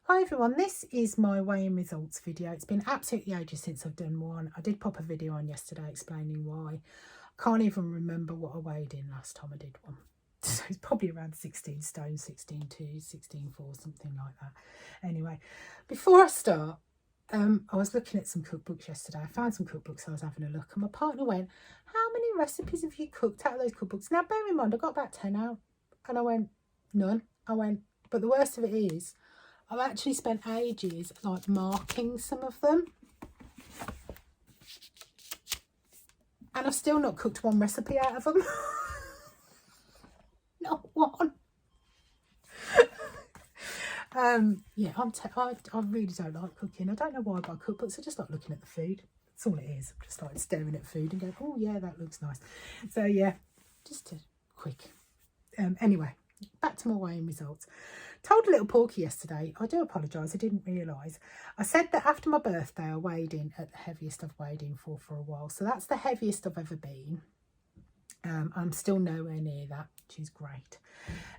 Hi everyone, this is my weighing results video. It's been absolutely ages since I've done one. I did pop a video on yesterday explaining why. I can't even remember what I weighed in last time I did one. So it's probably around 16 stone, 16.2, 16.4, something like that. Anyway, before I start, I was looking at some cookbooks yesterday. I found some cookbooks, I was having a look, and my partner went, how many recipes have you cooked out of those cookbooks? Now, bear in mind, I got about 10 out, and I went, none. I went, but the worst of it is, I've actually spent ages like marking some of them, and I've still not cooked one recipe out of them. Not one. Yeah, I really don't like cooking. I don't know why I buy cookbooks. I just like looking at the food. That's all it is. I'm just like staring at food and going, oh yeah, that looks nice. So yeah, just a quick. Anyway, back to my weighing results. Told a little porky yesterday, I do apologise, I didn't realise. I said that after my birthday I weighed in at the heaviest I've weighed in for a while. So that's the heaviest I've ever been. I'm still nowhere near that, which is great.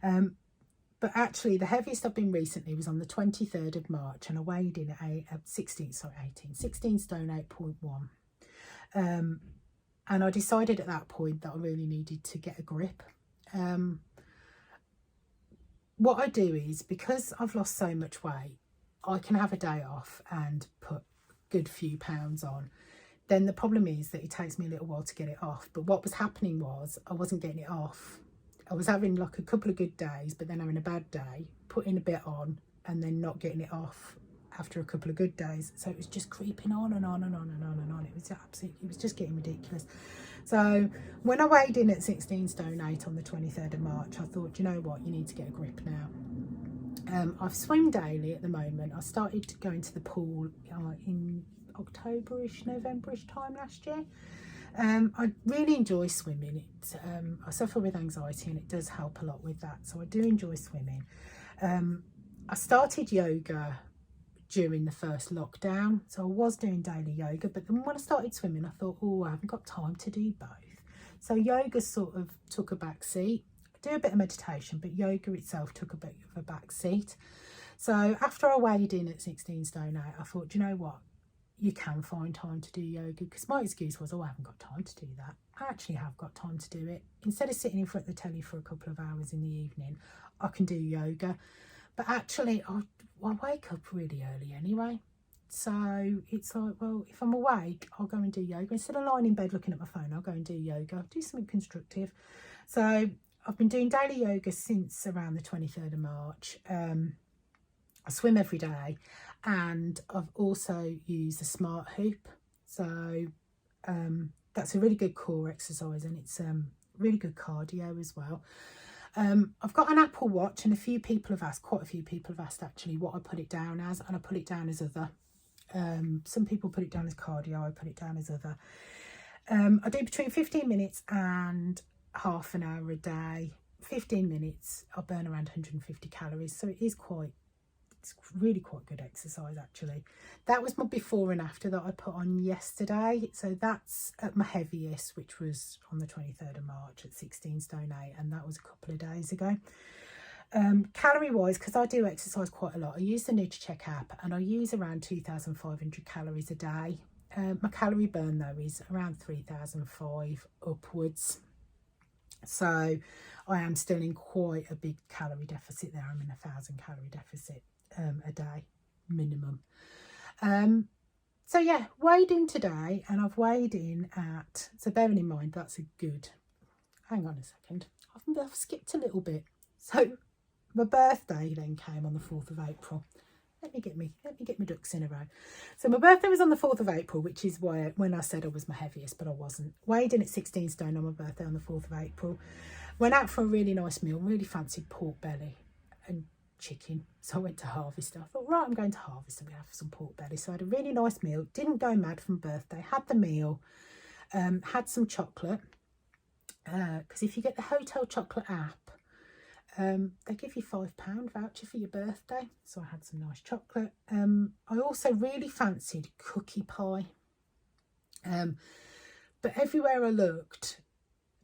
But actually the heaviest I've been recently was on the 23rd of March, and I weighed in at 16 stone 8.1. And I decided at that point that I really needed to get a grip. What I do is, because I've lost so much weight, I can have a day off and put a good few pounds on. Then the problem is that it takes me a little while to get it off. But what was happening was I wasn't getting it off. I was having like a couple of good days, but then having a bad day, putting a bit on, and then not getting it off after a couple of good days. So it was just creeping on and on and on and on and on. It was just getting ridiculous. So when I weighed in at 16 stone 8 on the 23rd of March, I thought, you know what, you need to get a grip now. I swim daily at the moment. I started going to the pool in October-ish, November-ish time last year. I really enjoy swimming. I suffer with anxiety and it does help a lot with that. So I do enjoy swimming. I started yoga during the first lockdown, so I was doing daily yoga, but then when I started swimming I thought, oh, I haven't got time to do both. So yoga sort of took a back seat. I do a bit of meditation, but yoga itself took a bit of a back seat. So after I weighed in at 16 stone 8, I thought, do you know what, you can find time to do yoga, because my excuse was, oh, I haven't got time to do that. I actually have got time to do it. Instead of sitting in front of the telly for a couple of hours in the evening, I can do yoga. But actually I wake up really early anyway, so it's like, well, if I'm awake I'll go and do yoga. Instead of lying in bed looking at my phone, I'll go and do yoga, do something constructive. So I've been doing daily yoga since around the 23rd of March. I swim every day, and I've also used a smarthoop. So that's a really good core exercise, and it's really good cardio as well. I've got an Apple Watch, and quite a few people have asked actually what I put it down as, and I put it down as other. Some people put it down as cardio, I put it down as other. I do between 15 minutes and half an hour a day. 15 minutes, I burn around 150 calories, so it's really quite good exercise actually. That was my before and after that I put on yesterday. So that's at my heaviest, which was on the 23rd of March at 16 stone 8, and that was a couple of days ago. Calorie wise, because I do exercise quite a lot, I use the Nutracheck app, and I use around 2,500 calories a day. My calorie burn though is around 3,500 upwards. So I am still in quite a big calorie deficit there. I'm in 1,000 calorie deficit a day minimum. So yeah, weighed in today, and I've weighed in at, so bearing in mind that's a good, hang on a second, I've skipped a little bit. So my birthday then came on the 4th of April. Let me get my ducks in a row. So my birthday was on the 4th of April, which is when I said I was my heaviest, but I wasn't. Weighed in at 16 stone on my birthday on the 4th of April. Went out for a really nice meal, really fancied pork belly and chicken. So I went to Harvester. I thought, right, I'm going to Harvester, I'm going to have some pork belly. So I had a really nice meal, didn't go mad from birthday, had the meal, had some chocolate. Because if you get the hotel chocolate app, they give you £5 voucher for your birthday. So I had some nice chocolate. I also really fancied cookie pie. But everywhere I looked,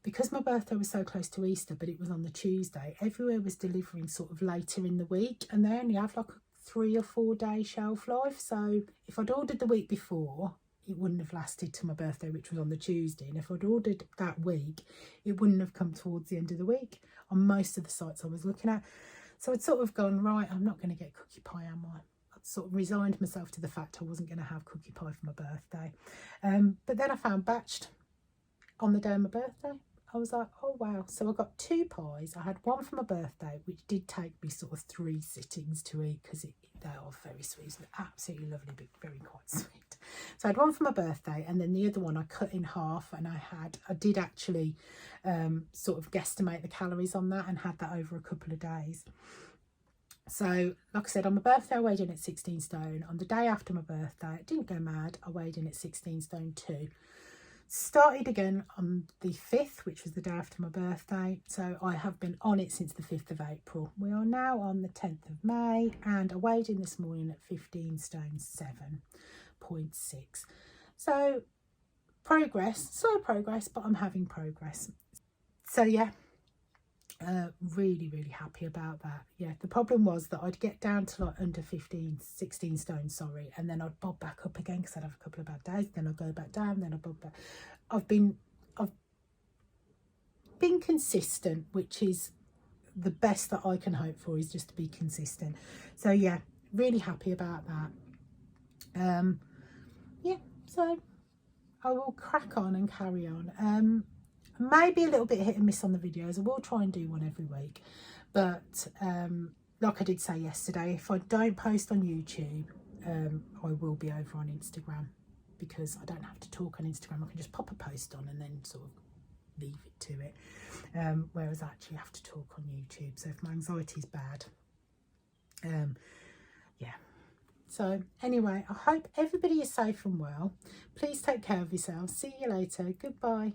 because my birthday was so close to Easter, but it was on the Tuesday, everywhere was delivering sort of later in the week, and they only have like 3 or 4 day shelf life. So if I'd ordered the week before, it wouldn't have lasted to my birthday, which was on the Tuesday. And if I'd ordered that week, it wouldn't have come towards the end of the week on most of the sites I was looking at. So I'd sort of gone, right, I'm not going to get cookie pie, am I? I'd sort of resigned myself to the fact I wasn't going to have cookie pie for my birthday. But then I found batched on the day of my birthday. I was like, oh wow. So I got 2 pies. I had one for my birthday, which did take me sort of 3 sittings to eat, because they are very sweet. Absolutely lovely, but very quite sweet. So I had one for my birthday, and then the other one I cut in half, and I did actually sort of guesstimate the calories on that and had that over a couple of days. So like I said, on my birthday I weighed in at 16 stone. On the day after my birthday, I didn't go mad, I weighed in at 16 stone too. Started again on the 5th, which was the day after my birthday. So I have been on it since the 5th of April. We are now on the 10th of May, and I weighed in this morning at 15 stone 7.6. So progress, slow progress, but I'm having progress. So yeah, really happy about that. Yeah, the problem was that I'd get down to like under 16 stone, sorry, and then I'd bob back up again because I'd have a couple of bad days, then I'd go back down, then I'd bob back. I've been consistent, which is the best that I can hope for, is just to be consistent. So yeah, really happy about that. Yeah, so I will crack on and carry on. Maybe a little bit hit and miss on the videos. I will try and do one every week, but like I did say yesterday, if I don't post on YouTube, I will be over on Instagram, because I don't have to talk on Instagram. I can just pop a post on and then sort of leave it to it, whereas I actually have to talk on YouTube. So if my anxiety is bad, yeah. So anyway, I hope everybody is safe and well. Please take care of yourselves. See you later. Goodbye.